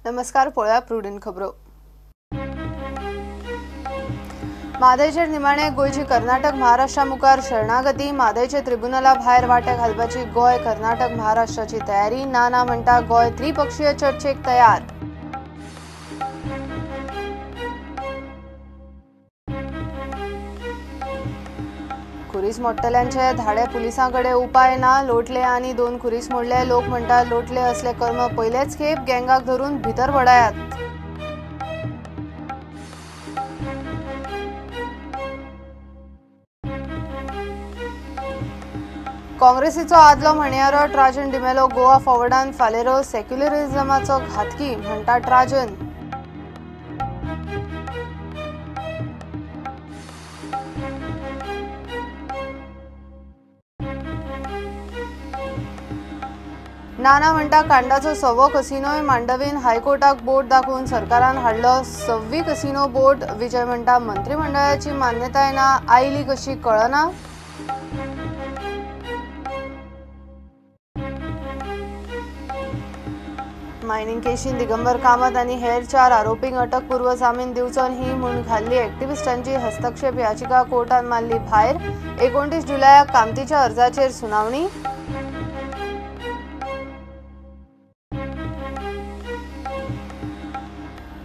नमस्कार, पळया प्रुडंट खबरो। मादयचेर निमाणे गोयची कर्नाटक महाराष्ट्रा मुखार शरणागती। मादयचे ट्रिब्युनला भायर वाटे घालपाची गोय कर्नाटक महाराष्ट्राची तयारी। ना म्हणटा गोय त्रिपक्षीय चर्चेक तयार। खुरीस मोडटल्यांचे धाडे पुलिसांकडे उपाय ना। लोटले आनी 2 खुरीस मोडले। लोक म्हणटा लोटले असले कर्म पयलेच खेप गँगाक धरून भितर वडायात। काँग्रेसीचो आदलो म्हणयारो ट्राजन डिमेलो गोवा फॉरवर्डान फालेरो सेक्युलरिझमाचो घातकी म्हणटा ट्राजन। नाना म्हणटा कांडाचो 6वो कसिनोय मांडवीन हायकोर्टाक बोट दाखवून सरकारान हाडलो 6वी कसिनो बोट। विजय म्हणटा मंत्रिमंडळाची मान्यताय ना, आयली कशी कळना। मायनिंग केशीन दिगंबर कामत आनी हेर 4 आरोपींक अटकपूर्व जामीन दिवचो न्ही म्हूण घाल्ली एक्टिव्हिस्टांची हस्तक्षेप याचिका कोर्टान मारली भायर। 29 जुलयाक कामतीच्या अर्जाचेर सुनावणी।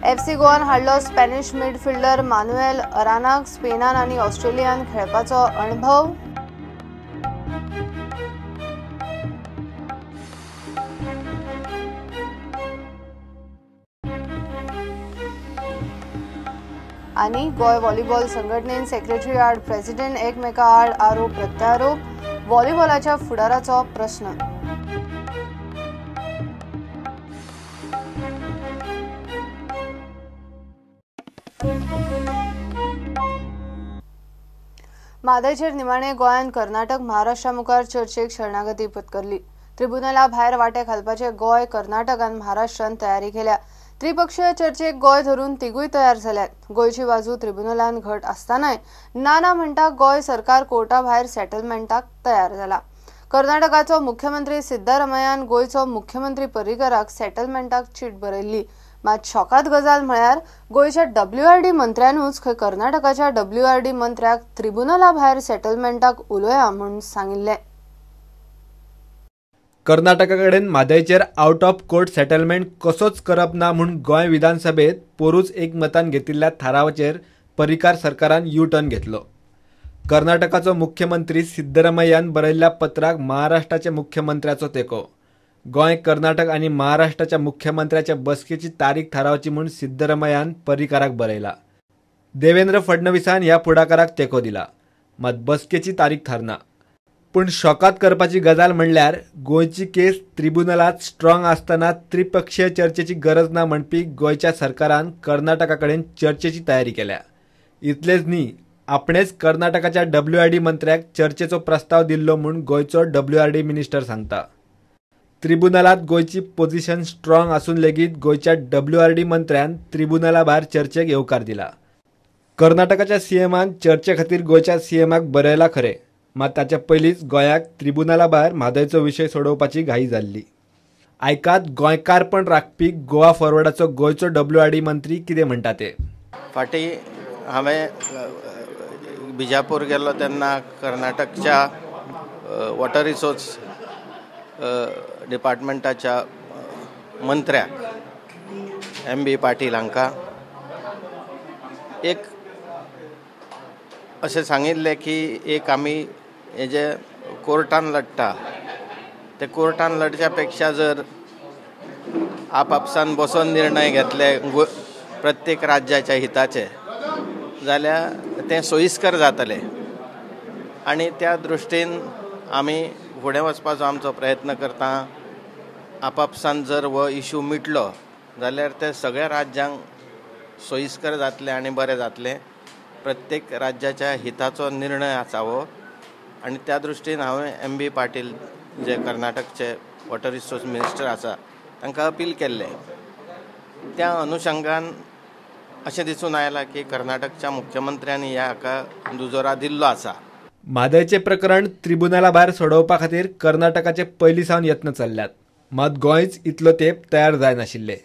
एफसी गोवान हाडलो स्पॅनिश मिडफिल्डर मानुएल अरानाक। स्पेनान आनी ऑस्ट्रेलियान खेळपाचो अणभव। आनी गोय व्हॉलीबॉल संघटनेन सेक्रेटरी आड प्रेसिडेंट एकमेका आड आरोप प्रत्यारोप। व्हॉलीबॉलाच्या फुडाराचो प्रश्न। मादयचेर निमाणे गोंयान कर्नाटक महाराष्ट्रा मुखार चर्चेक शरणागती पत्करली। ट्रिब्युनला भायर वाटे घालपाचे गोय कर्नाटक आनी महाराष्ट्रान तयारी केल्या। त्रिपक्षीय चर्चेक गोय धरून तिगूय तयार जाल्यात। गोयची बाजू ट्रिब्युनलान घट आसतानाय नाना म्हणटा गोय सरकार कोर्टा भायर सेटलमेंटाक तयार जाला। कर्नाटकाचो मुख्यमंत्री सिद्धरामय्यान गोयचो मुख्यमंत्री पर्रीकराक सेटलमेंटाक चीट बरयल्ली। मात शॉकात गजाल म्हळ्यार गोयच्या WRD मंत्र्यानूच खंय कर्नाटकाच्या WRD मंत्र्याक ट्रिब्युनला भायर सेटलमेंटाक उलया म्हूण सांगिल्ले। कर्नाटकाकडेन मादयचेर आउट ऑफ कोर्ट सेटलमेंट कसोच करप ना म्हूण गोंय विधानसभेत पोरूच एकमतान घेतिल्ल्या थारावाचेर पर्रीकार सरकारान यू-टर्न घेतलो। कर्नाटकाचो मुख्यमंत्री सिद्धरामय्यान बरयल्ल्या पत्राक महाराष्ट्राच्या मुख्यमंत्र्याचो तेंको। गोंय, कर्नाटक आनी महाराष्ट्राच्या मुख्यमंत्र्याच्या बसकेची तारीख थारावची म्हूण सिद्धरामय्यान पर्रीकाराक बरयला। देवेंद्र फडणवीसान ह्या फुडाकाराक तेंको दिला, मात बसकेची तारीख थारना। पूण शॉकात करपाची गजाल म्हणल्यार गोंयची केस ट्रिब्युनलात स्ट्रॉंग आसतना त्रिपक्षीय चर्चेची गरज ना म्हणपी गोंयच्या सरकारान कर्नाटकाकडेन चर्चेची तयारी केल्या। इतलेच न्ही, आपणेच कर्नाटकाच्या WRD मंत्र्याक चर्चेचो प्रस्ताव दिल्लो म्हूण गोंयचो WRD मिनिस्टर सांगता। ट्रिब्युनलात गोंयची पोझिशन स्ट्रॉंग आसून लेगीत गोंयच्या WRD मंत्र्यान ट्रिब्युनला भायर चर्चेक येवकार दिला। कर्नाटकाच्या CMान चर्चे खातीर गोंयच्या CMाक बरयला खरे, मात ताच्या पयलींच गोंयाक ट्रिब्युनला भायर म्हादयचो विशय सोडोवपाची घाई जाल्ली। आयकात गोंयकारपण राखपी गोवा फॉरवर्डाचो गोंयचो WRD मंत्री कितें म्हणटा ते। फाटीं हांवें बिजापूर गेलो तेन्ना कर्नाटकच्या वॉटर रिसोर्स डिपार्टमेंटाच्या मंत्र्याक MB पाटील हांकां एक अशें सांगिल्लें की एक आमी हे जे कोर्टान लडटा ते कोर्टान लडच्या पेक्षा जर आपापसान बसोन निर्णय घेतले प्रत्येक राज्याच्या हिताचे जाल्यार तें सोयीस्कर जातलें। आनी त्या दृश्टीन आमी फुडें वचपाचो आमचो प्रयत्न करता। आपापसान जर हो इशू मिटलो जाल्यार ते सगळ्या राज्यांक सोयीस्कर जातलें आनी बरें जातलें। प्रत्येक राज्याच्या हिताचो निर्णय आसा हो, आनी त्या दृश्टीन हांवें MB पाटील जे कर्नाटकचे वॉटर रिसोर्स मिनिस्टर आसा तांकां अपील केल्लें। त्या अनुशंगान अशें दिसून आयलां की कर्नाटकच्या मुख्यमंत्र्यांनी ह्या दुजोरा दिल्लो आसा। मादयचे प्रकरण ट्रिब्युनला भायर सोडोवपा खातीर कर्नाटकाचे पयलीं सावन यत्न चल्ल्यात, मात गोंयच इतलो तेंप तयार जाय नाशिल्ले।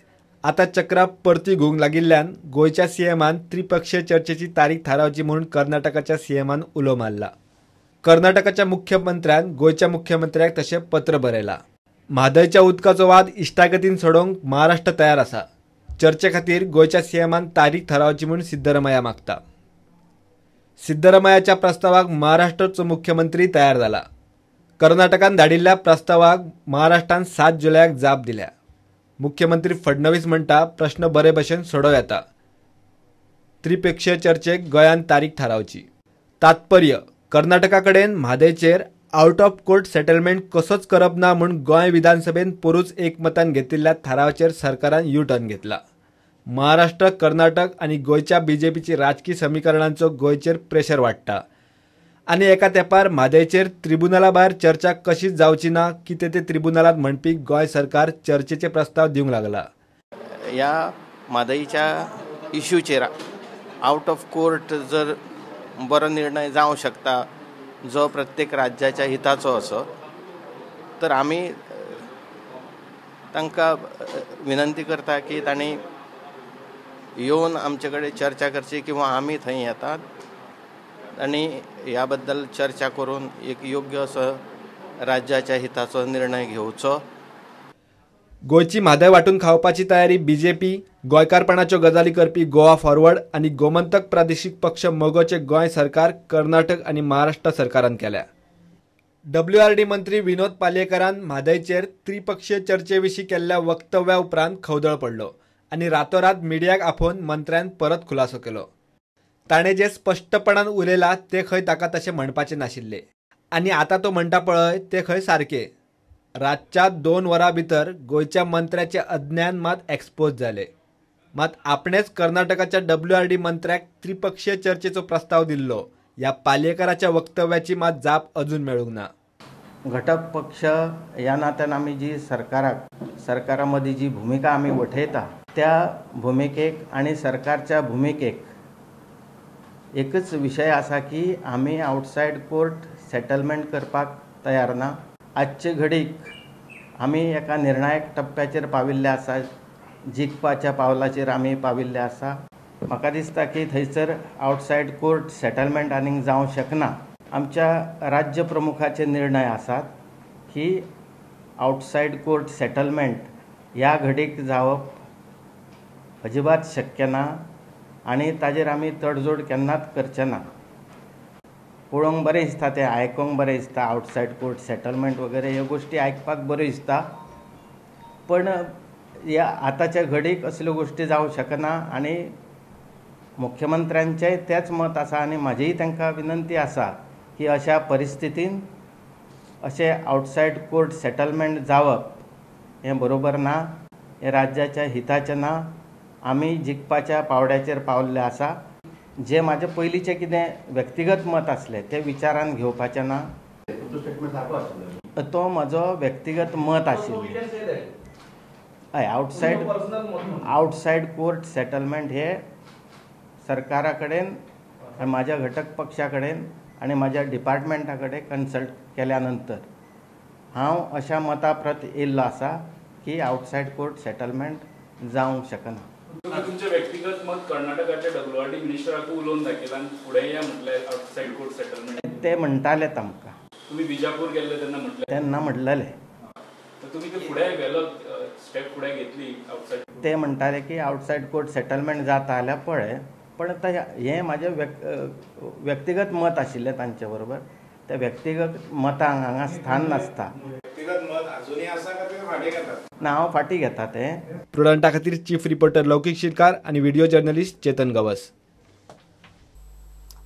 आता चक्रा परती घुवंक लागिल्ल्यान गोयच्या सीएमान त्रिपक्षीय चर्चेची तारीख थारावची म्हणून कर्नाटकाच्या सीएमान उलो मारला. कर्नाटकाच्या मुख्यमंत्र्यान गोयच्या मुख्यमंत्र्याक तशें पत्र बरयला. म्हादयच्या उदकाचो वाद इश्टागतीन सोडोवंक महाराष्ट्र तयार आसा. चर्चे खातीर गोयच्या सीएमान तारीख थारावची म्हणून सिद्धरामय्या मागता. सिद्धरामय्याच्या प्रस्तावाक महाराष्ट्राचो मुख्यमंत्री तयार जाला. कर्नाटकान धाडिल्ल्या प्रस्तावाक महाराष्ट्रान 7 जुलयाक जाप दिल्या. मुख्यमंत्री फडणवीस म्हणटा प्रश्न बरे भशेन सोडव येता. त्रिपक्षीय चर्चेक गोंयान तारीख थारावची. तात्पर्य कर्नाटका कडेन म्हादयचेर आउट ऑफ कोर्ट सेटलमेंट कसोच करप ना म्हूण गोंय विधानसभेन पोरूच एकमतान घेतिल्ल्या थारावाचेर सरकारान यू टर्न घेतला. महाराष्ट्र, कर्नाटक आनी गोंयच्या बीजेपीची राजकीय समीकरणांचो गोंयचेर प्रेशर वाडटा आनी एका तेंपार म्हादयचेर ट्रिब्युनला भायर चर्चा कशीच जावची ना कितें ते ट्रिब्युनलांत म्हणपी गोंय सरकार चर्चेचे प्रस्ताव दिवंक लागला. ह्या म्हादयच्या इश्यूचेर आउट ऑफ कोर्ट जर बरो निर्णय जावंक शकता जो प्रत्येक राज्याच्या हिताचो असो तर आमी तांकां विनंती करता की तांणी येवन आमचे कडेन चर्चा करची किंवा आमी थंय येतात आनी ह्या बद्दल चर्चा करून एक योग्य असो राज्याच्या हिताचो निर्णय घेवचो. गोंयची म्हादय वांटून खावपाची तयारी बीजेपी, गोंयकारपणाच्यो गजाली करपी गोवा फॉरवर्ड आनी गोमंतक प्रादेशीक पक्ष मोगोचे गोंय सरकार, कर्नाटक आनी महाराष्ट्र सरकारान केल्या. WRD मंत्री विनोद पालयेकरान म्हादयचेर त्रिपक्षीय चर्चेविशीं केल्ल्या वक्तव्या उपरांत खवदळ पडलो आनी रातोरात मिडियाक आपोवन मंत्र्यान परत खुलासो केलो. ताणें जे स्पश्टपणान उलयलां ते खंय ताका तशें म्हणपाचें नाशिल्लें आनी आतां तो म्हणटा पळय ते खंय सारकें. रातच्या 2 वरां भितर गोंयच्या मंत्र्याचे अज्ञान मात एक्सपोज जाले. मात आपणेच कर्नाटकाच्या WRD मंत्र्याक त्रिपक्षीय चर्चेचो प्रस्ताव दिल्लो ह्या पालयेकराच्या वक्तव्याची मात जाप अजून मेळूंक ना. घटक पक्ष ह्या नात्यान आमी जी सरकारा मदीं जी भुमिका आमी वठयता त्या भुमिकेक आनी सरकारच्या भुमिकेक एकच विशय आसा की आमी आउटसायड कोर्ट सेटलमेंट करपाक तयार ना. आजचे घडीक आमी एका निर्णायक टप्प्याचेर पाविल्ले आसा. जिखपाच्या पावलाचेर आमी पाविल्ले आसा. म्हाका दिसता की थंयसर आउटसायड कोर्ट सेटलमेंट आनीक जावंक शकना. आमच्या राज्य प्रमुखाचे निर्णय आसात की आउटसायड कोर्ट सेटलमेंट ह्या घडीक जावप अजिबात शक्य ना आनी ताजेर आमी तडजोड केन्नाच करचे ना. पळोवंक बरें दिसता तें आयकूंक बरें दिसता आउटसायड कोर्ट सेटलमेंट वगैरे ह्यो गोश्टी आयकपाक बऱ्यो दिसता पण ह्या आतांच्या घडीक असल्यो गोश्टी जावंक शकना आनी मुख्यमंत्र्यांचेंय तेंच मत आसा आनी म्हाजीय तांकां विनंती आसा की अशा परिस्थितीन अशें आउटसायड कोर्ट सेटलमेंट जावप हें बरोबर ना. हें राज्याच्या हिताचें ना. आमी जिखपाच्या पावड्याचेर पावल्ले आसा. जे म्हाजें पयलींचें कितें व्यक्तिगत मत आसलें तें विचारान घेवपाचें ना. तो म्हजो व्यक्तिगत मत आशिल्लें. हय आउटसायड कोर्ट सेटलमेंट हे सरकारा कडेन म्हाज्या घटक पक्षा कडेन आनी म्हाज्या डिपार्टमेंटा कडेन कन्सल्ट केल्या नंतर हांव अशा मता प्रत येयल्लो आसा की आउटसायड कोर्ट सेटलमेंट जावंक शकना. तुमचे व्यक्तिगत मत कर्नाटकाच्या WRD मिनिस्टराक उलोवन दाखयलां आनी फुडें या म्हटलें आउटसायड कोर्ट सेटलमेंट ते म्हणटाले आमकां. तुमी बिजापूर गेल्ले तेन्ना म्हणलेले. तुमी ते फुडें गेलो स्टेप फुडें घेतली आउटसायड. ते म्हणटाले की आउटसायड कोर्ट सेटलमेंट जाता जाल्यार पळय पण आतां हें म्हाजें व्यक्तिगत मत आशिल्लें तांचे बरोबर. त्या व्यक्तिगत मतांक हांगा स्थान नासता. ना हांव फाटीं घेता तें. प्रुडंटा खातीर चीफ रिपोर्टर लौकीक शिरकार आनी video journalist Chetan Gawas.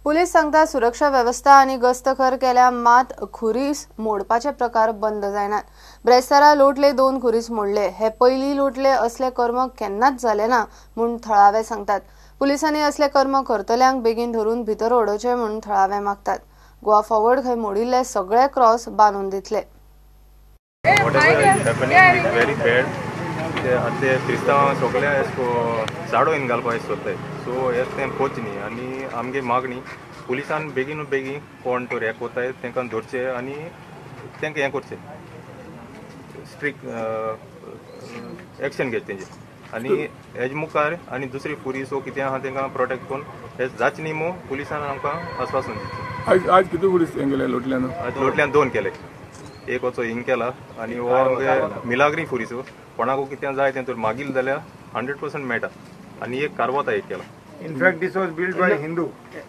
Police सांगता सुरक्षा वेवस्था आनी गस्तखर केल्या मात खुरीस मोडपाचे प्रकार बंद जायनात. ब्रेस्तारा लोटले 2 खुरीस मोडले. हे पयलीं लोटले असले कर्म केन्नाच जाले ना म्हूण थळावे सांगतात. पुलिसांनी असले कर्म करतल्यांक बेगीन धरून भितर ओडोवचे म्हूण थळावे मागतात. गोवा फॉरवर्ड खंय मोडिल्ले सगळे क्रॉस बांदून दितले. ते क्रिस्तांव सगळे चाडोवन घालपाक सोदताय सो हें तें पोच न्ही आनी आमगे मागणी पुलिसान बेगीन कोण तर हें कोताय तांकां धरचे आनी तांकां हें करचें स्ट्रिक्ट एक्शन घेवचें तेंचेर. आनी हेज मुखार आनी दुसरी फुरी सो कितें आहा तांकां प्रोटेक्ट करून हे जाच न्ही मो पुलिसान आमकां आस्वासन दिलें. आज किती फुडीस गेले लोटल्यान? आज लोटल्यान 2 केले. एक वचो हिंग केला आनी हो आमगे मिलाग्री फुरीचो कोणाक कितें जाय तें तर मागील जाल्यार 100% मेळटा आनी एक कारवता एक केला. In fact this was build by Hindu.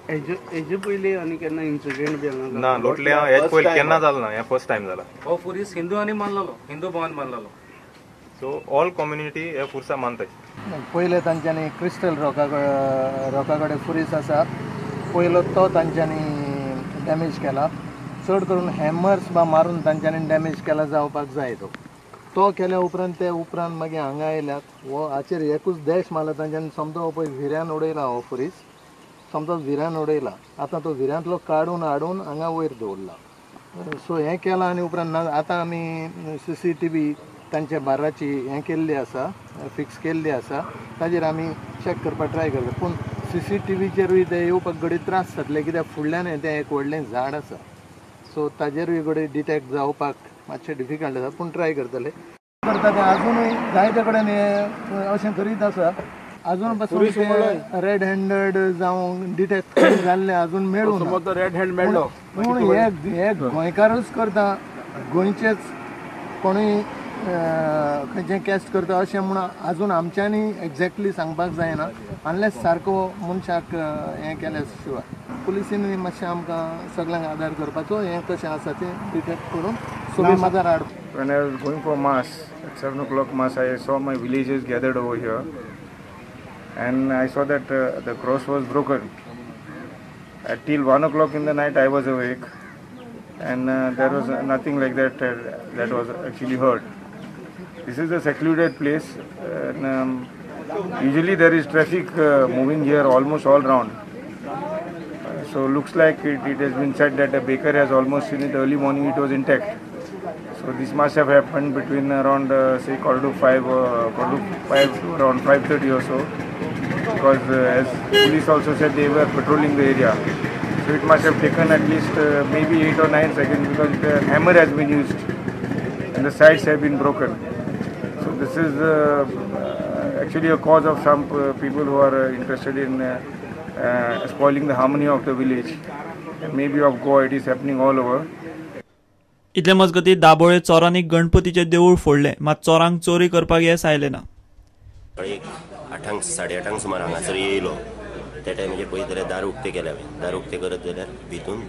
हेजे पयलीं आनी केन्ना इन्सिडेंट बी हांगा ना लोटल्या हेज पयलीं केन्ना जालो ना, हें फर्स्ट टायम जाला. हो पुरीस हिंदूंनी मानलेलो, हिंदू भवन मानलेलो. सो ऑल कम्युनिटी हे पुरसा मानताय. पयले तांच्यांनी क्रिस्टल रॉका कडेन फुरीस आसा, पयलो तो तांच्यांनी डॅमेज केला. चड करून हॅमर्स बा मारून तांच्यांनी डॅमेज केला जावपाक जाय तो केल्या उपरांत ते उपरांत मागीर हांगा आयल्यात. हो हाचेर एकूच देश मारला तांच्यांनी समतो हो पळय विऱ्यान उडयला. हो फुरीस समतो विऱ्यान उडयला. आतां तो विऱ्यांतलो काडून हाडून हांगा वयर दवरला. सो हें केलां आनी उपरांत आतां आमी CCTV तांच्या बाराची हें केल्ली आसा, फिक्स केल्ली आसा. ताजेर आमी चॅक करपाक ट्राय करता. पूण CCTVचेरूय ते येवपाक घडये त्रास जातले कित्याक फुडल्यान तें एक व्हडलें झाड आसा. सो ताजेरूय घडये डिटेक्ट जावपाक मातशें डिफिकल्ट आसा, पूण ट्राय करतले. करता ते अजूनय जायते कडेन हे अशें करीत आसा. अजून पासून रेड हँडेड जावं डिटेक्ट जाल्ले अजून मेळूं ना. रेड हँड मेळ्ळो पूण हे गोंयकारच करता, गोंयचेच कोणूय खंयचें कॅस्ट करता अशें म्हूण अजून आमच्यांनी एक्झॅक्टली सांगपाक जायना अनलेस सारको मनशाक हें केल्या शिवाय. पुलिसीन मातशें आमकां सगळ्यांक आदार करपाचो हें कशें आसा तें डिटेक्ट करून सोबी माजार हाड. When I was going for mass at 7 o'clock mass, I saw my villagers gathered over here, and I saw that the cross was broken. Till 1 o'clock in the night, I was awake, and there was nothing like that that was actually heard. This is a secluded place, and usually there is traffic moving here almost all round. So looks like it has been said that a baker has almost seen it early morning. It was intact. So this must have happened between around say 4:45 to around 5:30 or so, because as police also said they were patrolling the area. So it must have taken at least maybe 8 or 9 seconds, because the hammer has been used and the sides have been broken. So this is actually a cause of some people who are interested in spoiling the harmony of the village, and maybe of Goa. It is happening all over. इतले मजगती दाबोळे चोरांनी गणपतीचे देवूळ फोडले, मात चोरांक चोरी करपाक yes आयले ना. 8:30 सुमार हांगासर येयलो. त्या टायमाचेर पळयत जाल्यार दार उक्ते केले हांवें. दार उक्ते करत जाल्यार भितून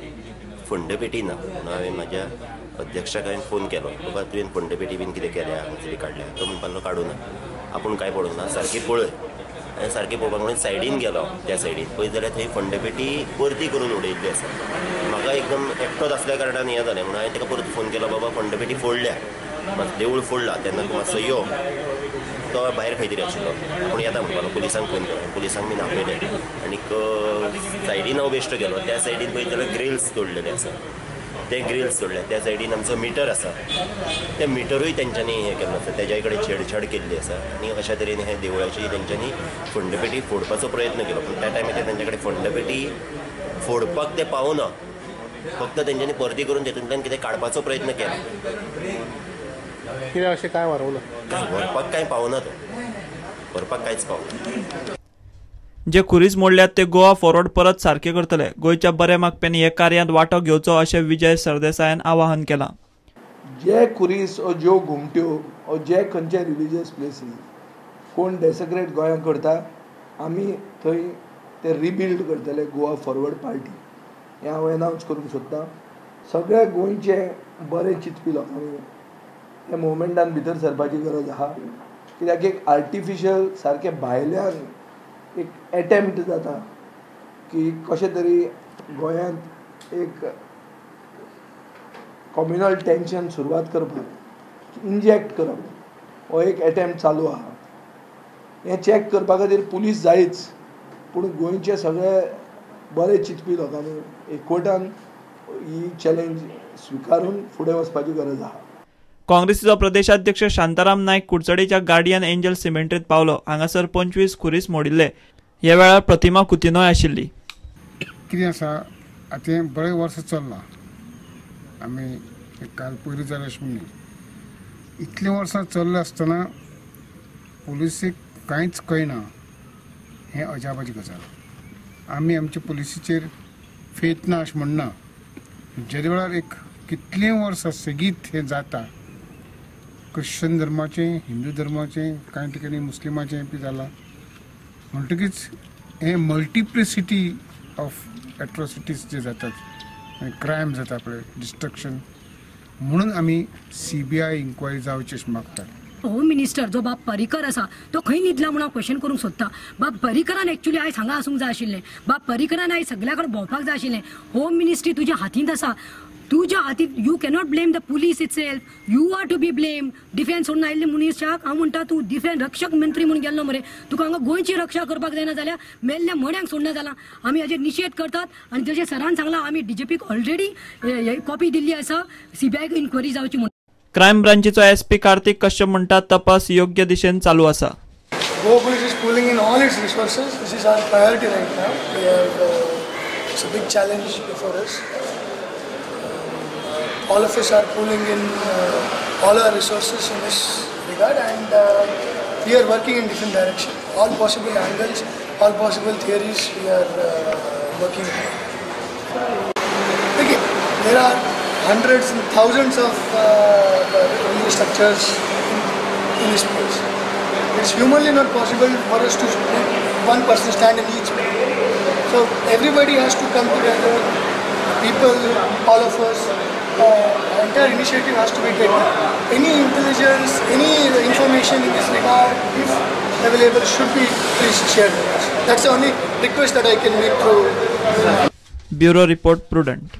फंड पेटी ना. म्हणून हांवें म्हाज्या अध्यक्षाक हांवें फोन केलो, बाबा तुवें फंड पेटी बीन कितें केल्या हांगासरी काडल्या. तो म्हणपालो काडूं ना, आपूण कांय पडूंक ना, सारकी पळय. हांवें सारकी पळोवपाक म्हणून सायडीन गेलो. त्या सायडीन पळयत जाल्यार थंय फंड पेटी परती करून उडयल्ली आसा. म्हाका एकदम एकटोच आसल्या कारणान हें जालें म्हणून हांवें ताका परत फोन केलो, बाबा फंड पेटी फोडल्या, मात देवूळ फोडला, तेन्ना तूं मातसो यो. तो भायर खंय तरी आशिल्लो. आपूण येता म्हणपालो. पुलिसांक फोन केलो, पुलिसांक बीन आपयले. आनीक सायडीन हांव बेश्टो गेलो. त्या सायडीन पळयत जाल्यार ग्रिल्स तोडलेले आसा. ते ग्रिल्स तोडले. त्या सायडीन आमचो मिटर आसा, ते मिटरूय तेंच्यांनी हें केल्लो आसा, तेज्या कडेन छेडछाड केल्ली आसा. आनी अशा तरेन हे देवळाची तेंच्यांनी फंडपेटी फोडपाचो प्रयत्न केलो. पूण त्या टायमाचेर तेंच्या कडेन फंडपेटी फोडपाक ते पावना. फक्त तेंच्यांनी परती करून तेतूंतल्यान कितें काडपाचो प्रयत्न केलो. कितें अशें कांय व्हरवना, व्हरपाक कांय पावना. तो व्हरपाक कांयच पावना. जे खुरीस मोडल्यात ते गोवा फॉरवर्ड परत सारखे करतले. गोंयच्या बरे मागप्यांनी हे कार्यांत वांटो घेवचो अशें विजय सरदेसायान आवाहन केलां. जे खुरीस ओ ज्यो घुमट्यो ओ जे खंयचे रिलिजियस प्लेसीस कोण डेसेक्रेट गोंयांत करता, आमी थंय ते रिबिल्ड करतले. गोवा फॉरवर्ड पार्टी हें हांव एनावन्स करूंक सोदतां. सगळ्या गोंयचे बरे चिंतपी लोकांनी हे मुवमेंटान भितर सरपाची गरज आहा. कित्याक एक आर्टिफिशियल सारके भायल्यान एक एटेम्प्ट जाता की कशें तरी गोंयांत एक कम्युनल टेन्शन सुरवात करपाक, इंजेक्ट करप, हो एक एटेम्प्ट चालू आहा. हें चॅक करपा खातीर पुलीस जायच, पूण गोंयचे सगळे बरे चिंतपी लोकांनी एकवटान ही चॅलेंज स्विकारून फुडें वचपाची गरज आहा. काँग्रेसीचो प्रदेशाध्यक्ष शांताराम नायक कुडचडेच्या गार्डियन एंजल सिमेंट्रीत पावलो. हांगासर 25 खुरीस मोडिल्ले. ह्या वेळार प्रतिमा कुतिनोय आशिल्ली. कितें आसा, आतां बरें वर्स चल्लां. आमी काल पयलीं जालें अशें म्हणलें. इतलें वर्सां चल्लें आसतना पुलिसीक कांयच कळना हें अजापाची गजाल. आमी आमच्या पुलिसीचेर फेथ ना अशें म्हणना. जे वेळार एक कितले वर्सां सेगीत हें जाता, क्रिश्चन धर्माचें, हिंदू धर्माचें, कांय ठिकाणी मुस्लिमाचें बी जालां म्हणटकीच हें मल्टिप्लिसिटी ऑफ एट्रॉसिटीज जे जातात, क्रायम जाता पळय, डिस्ट्रक्शन, म्हणून आमी CBI इन्क्वायरी जावची अशें मागतात. होम मिनिस्टर जो बाब पर्रीकर आसा तो खंय न्हिदला म्हणून हांव क्वेश्चन करूंक सोदता. बाब पर्रीकरान एक्चुअली आयज हांगा आसूंक जाय आशिल्लें. बाब पर्रीकरान आयज सगळ्या कडेन भोंवपाक जाय आशिल्लें. होम मिनिस्ट्री तुज्या हातींत आसा. तुज्या हातींत you cannot blame the police itself. You are to be blame. Defence सोडून आयिल्ले मनशाक हांव म्हणटा तूं डिफेन्स रक्षक मंत्री म्हणून गेल्लो मरे. तुका हांगा गोंयची रक्षा करपाक जायना जाल्यार मेल्ल्या मड्यांक सोडना जालां. आमी हाजेर निशेध करतात आनी जशें सरान सांगलां आमी DGPक ऑलरेडी कॉपी दिल्ली आसा CBI इन्क्वायरी जावची म्हणून. क्रायम ब्रांचीचो SP कार्तिक कश्यप म्हणटा तपास योग्य दिशेन चालू आसा. Goa Police is pulling in all its resources. This is our priority right now. We have it's a big challenge before us. All of us are pulling in all our resources in this regard, and we are working in different directions. All possible angles, all possible theories we are working on. Okay, there are hundreds and thousands of religious structures in this place. It's humanly not possible for us to one person stand in each place. So everybody has to come together. People, all of us, entire initiative has to be taken. Any intelligence, any information in this regard, if available, should be please shared with us. That's the only request that I can make through. Bureau Report Prudent.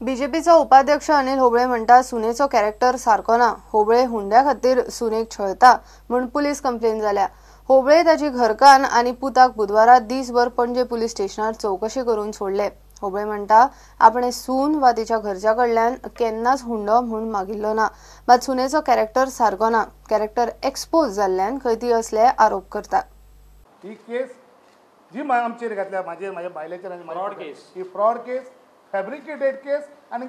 बीजेपीचो उपाध्यक्ष अनिल होबळे म्हणटा सुनेचो character सारको ना. होबळे हुंड्या खातीर सुनेक छळता म्हूण police complain जाल्या. होबळे ताची घरकान्न आनी पुताक बुधवारा दीसभर पणजे पुलीस स्टेशनार चौकशी करून सोडले. होबळे म्हणटा आपणे सून वा तिच्या घरच्या कडल्यान केन्नाच हुंडो म्हूण मागिल्लो ना. मात सुनेचो कॅरेक्टर सारको ना. कॅरेक्टर एक्सपोज जाल्ल्यान खंय ती असले आरोप करता. ही केस जी आमचेर घातल्या म्हाज्या बायलेचेर फ्रॉड केस, ही फ्रॉड केस, फॅब्रिकेटेड केस, आणि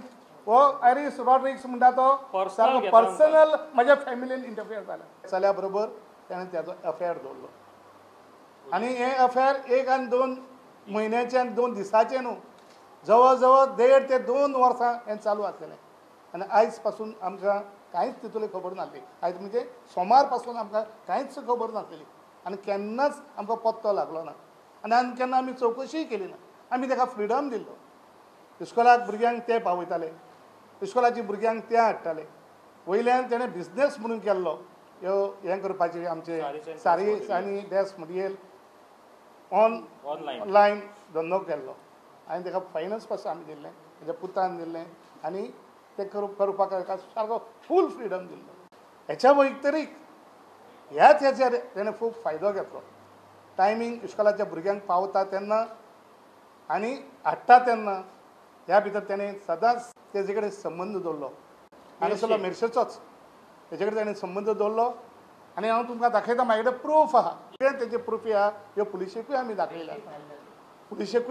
हो एरिस रॉड्रिक्स म्हणटा तो पर्सनल माझ्या फॅमिलीन इंटरफियर जाला. चल्या बरोबर त्याने त्याचो अफेअर दवरलो आणि हे अफेअर 1 आणि 2 म्हयन्याचे आणि 2 दिसाचे न्हू, जवळ जवळ 1.5 ते 2 वर्सां हें चालू आसलेलें. आनी आयज पासून आमकां कांयच तितूंतली खबर नासली. आयज म्हणजे सोमार पासून आमकां कांयच खबर नासलेली आनी केन्नाच आमकां पत्तो लागलो ना. आनी केन्ना आमी चवकशीय केली ना. आमी ताका फ्रिडम दिल्लो. इस्कॉलाक भुरग्यांक ते पावयताले, इस्कॉलाची भुरग्यांक ते हाडटाले. वयल्यान तेणें बिझनेस म्हणून केल्लो ह्यो हें करपाचे आमचे साडीज आनी ड्रेस मटेरियल ऑनलायन धंदो केल्लो. आनी ताका फायनान्स पासून आमी दिल्लें, ताच्या पुतान दिल्लें आनी ते करपाक सारको फूल फ्रिडम दिल्लो. हेच्या वैतरीक ह्याच हेचेर तेणें खूब फायदो घेतलो. टायमींग इस्कॉलाच्या भुरग्यांक पावता तेन्ना आनी हाडटा तेन्ना ह्या भितर तेणें सदांच तेजे कडेन संबंद दवरलो. हांगासरलो मेर्शेचोच तेजे कडेन तेणें संबंद दवरलो. आनी हांव तुमकां दाखयता, म्हाजे कडेन प्रूफ आहा. तेजे प्रूफ आहा ह्यो पुलिशेकूय आमी दाखयल्या. पुलिशेक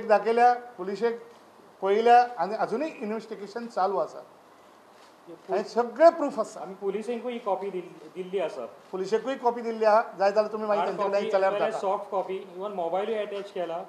दाखयल्या, पुलिशेक पळयल्या आनी अजुनूय इन्व्हेस्टिगेशन चालू आसा. आनी सगळे प्रूफ आसा. आमी पुलिसेंकूय कॉपी दिल्ली आसा. पुलिशेकूय कॉपी दिल्ली आहा. जाय जाल्यार तुमी मागीर तेंचे कडेन चल्यार जाता. सॉफ्ट कॉपी, इवन मोबायलूय अटॅच केला.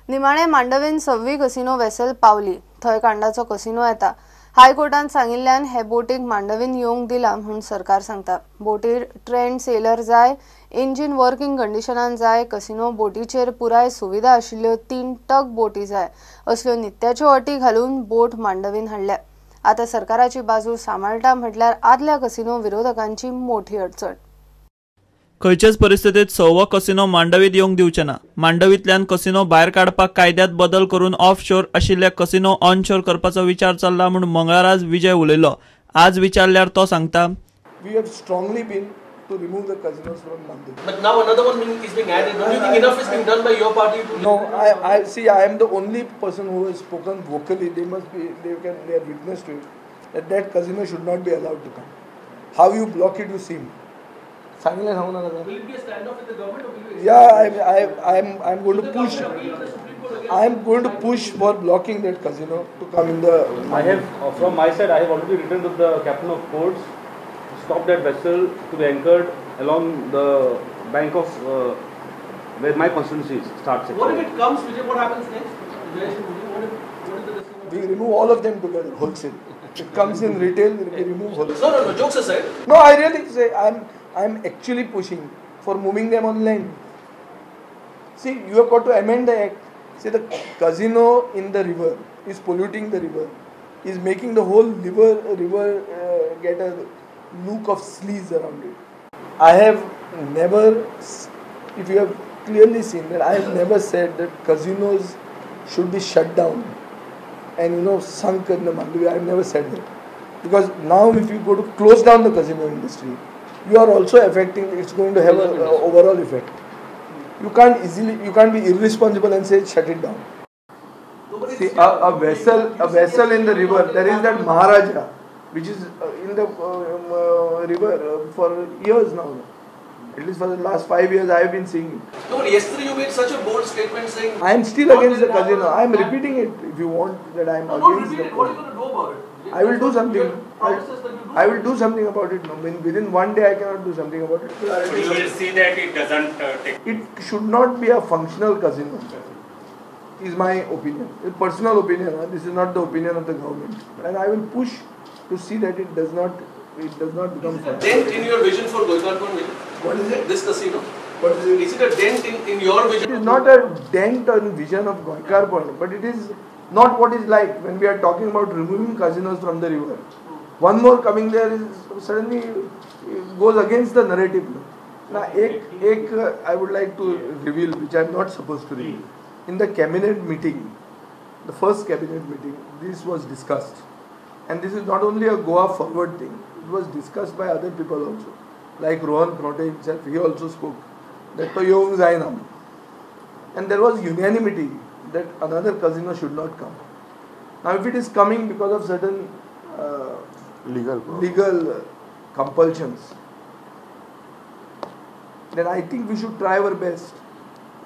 निमाणे मांडवीन 6वी कसिनो वेसल पावली. थंय कांडाचो कसिनो येता. हायकोर्टान सांगिल्ल्यान हे बोटीक मांडवीन येवंक दिला म्हूण सरकार सांगता. बोटीर ट्रेंड सेलर जाय, इंजीन वर्किंग कंडिशनान जाय, कसिनो बोटीचेर पुराय सुविधा आशिल्ल्यो 3 टग बोटी जाय असल्यो नित्याच्यो अटी घालून बोट मांडवीन हाडल्या. आता सरकाराची बाजू सांबाळटा म्हटल्यार आदल्या कसिनो विरोधकांची मोठी अडचण. खंयचेच परिस्थितीत 6वो कसिनो मांडवीत येवंक दिवचे ना. मांडवींतल्यान कसिनो भायर काडपाक कायद्यात बदल करून ऑफ शोर आशिल्ले कसिनो ऑन शोर करपाचो विचार चल्ला म्हूण मंगळाराज विजय उलयलो. आज विचारल्यार तो सांगता, We have strongly been to remove the casinos from Mandiv. But now another one is being added. Do you think enough is being done by your party? No, I see. I am the only person who has spoken vocally. They are witness to it. That casino should not be allowed to come. How you block it, you see. सांगितलं सांगू नका. Will it be a standoff with the government or will you? Yeah, I'm going to push. I'm going to push for blocking that casino to come in the. I have, from my side, I have already written to the captain of ports to stop that vessel to be anchored along the bank of where my constituency starts. What if it comes, Vijay? What happens next? What is the decision? We remove all of them together, wholesale. It comes in retail, we remove wholesale. No. Jokes aside. No, I really say I'm actually pushing for moving them online. See, you have got to amend the act. See, the casino in the river is polluting the river, is making the whole river get a look of sleaze around it. I have never, if you have clearly seen that, I have never said that casinos should be shut down and sunk in the Mandavi. I have never said that, because now if you go to close down the casino industry, you are also affecting. It's going to have an overall effect. You can't be irresponsible and say shut it down. See, a vessel in the river. There is that Maharaja, which is in the river for years now. At least for the last 5 years, I have been seeing it. No, but yesterday you made such a bold statement saying. I am still against the casino. I am repeating it. If you want that, I am against it. What are you going to do about it? I will do something. I will do something about it. No, within 1 day, I cannot do something about it. You will see that it doesn't take. It should not be a functional casino. Is my opinion. A personal opinion. This is not the opinion of the government. And I will push to see that it does not become functional. Dent in your vision for Goikarpur? What is it? This casino. What is it? Is it a dent in your vision? It is not a dent or vision of Goikarpur, but it is not what is like when we are talking about removing casinos from the river. One more coming there is suddenly goes against the narrative. Now, I would like to reveal, which I am not supposed to reveal. In the cabinet meeting, the first cabinet meeting, this was discussed. And this is not only a Goa forward thing, it was discussed by other people also. Like Rohan Knote himself, he also spoke. That to Yong Zainam. And there was unanimity that another casino should not come. Now if it is coming because of certain legal compulsions, then I think we should try our best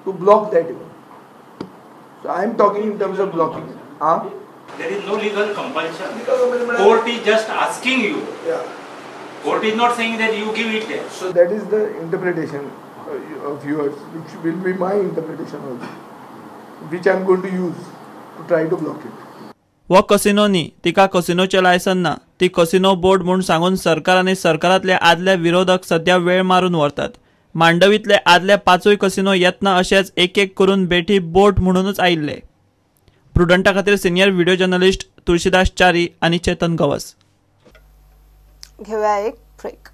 to block that even. So I am talking in terms of blocking it. There is no legal compulsion. Court is just asking you. Yeah. Court is not saying that you give it there. So that is the interpretation of yours, which will be my interpretation also, which I am going to use to try to block it. वो casino न्ही, तिका कसिनोचे licence ना. ती casino board म्हणून सांगून सरकार आनी सरकारांतले आदले विरोधक सध्या वेळ मारून व्हरतात. मांडवीतले आदले 5 कसिनो येतना अशेच एक करून बेठी बोट म्हणूनच आयिल्ले. प्रुडंटा खातीर senior video journalist Tulshidas Chari आनी चेतन गवस. घेऊया एक ब्रेक.